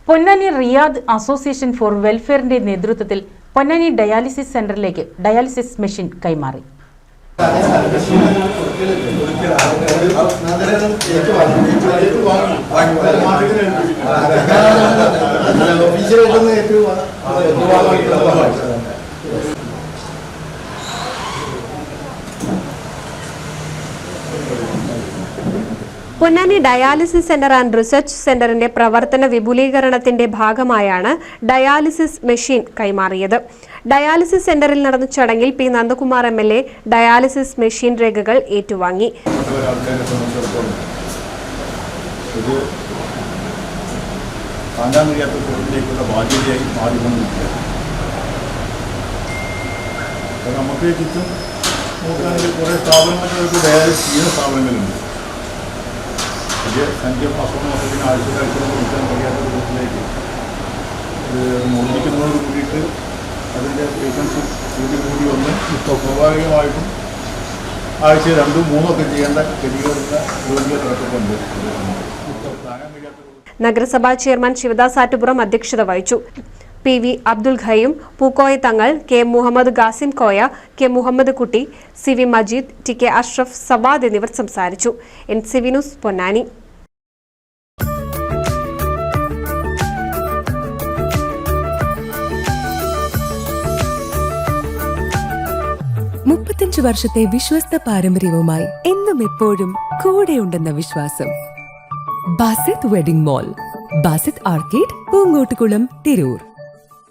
Ponnani Riyadh association for വെൽഫെയറിന്റെ നേതൃത്വത്തിൽ Ponnani dialysis സെന്ററിലേക്ക് dialysis machine കൈമാറി. Ponnani dialysis centre and research സെന്ററിന്റെ പ്രവർത്തന വിപുലീകരണത്തിന്റെ ഭാഗമായാണ് ഡയാലിസിസ് മെഷീൻ കൈമാറിയത്. ഡയാലിസിസ് സെന്ററിൽ നടന്ന ചടങ്ങിൽ P Nandakumar MLA dialysis machine രേഖകൾ ഏറ്റുവാങ്ങി. സംഖ്യ അസുഖത്തിന് ആഴ്ച കൊടുക്കാൻ കഴിയാത്ത രൂപത്തിലേക്ക് മുന്നിക്കുന്നതോട് കൂടിയിട്ട് അതിൻ്റെ പേഷ്യൻസ് കൂടി വന്ന് സ്വാഭാവികമായിട്ടും ആഴ്ച 2, 3 ഒക്കെ ചെയ്യേണ്ട ഗതികളുള്ള രോഗികൾ കിടക്കുന്നുണ്ട്. നഗരസഭാ ചെയർമാൻ ശിവദാസ് ആറ്റുപുറം അധ്യക്ഷത വഹിച്ചു. PV അബ്ദുൽ ഖയ്യൂം, Pookoya Thangal, K Muhammad Khasim Koya, K Muhammad Kutty, CV Majeed, TK Ashraf, Savad എന്നിവർ സംസാരിച്ചു. NCV news Ponnani. വർഷത്തെ വിശ്വസ്ത പാരമ്പര്യവുമായി എന്നും എപ്പോഴും കൂടെയുണ്ടെന്ന വിശ്വാസം. Basith wedding mall, Basith arcade, Poongottukulam, Tirur.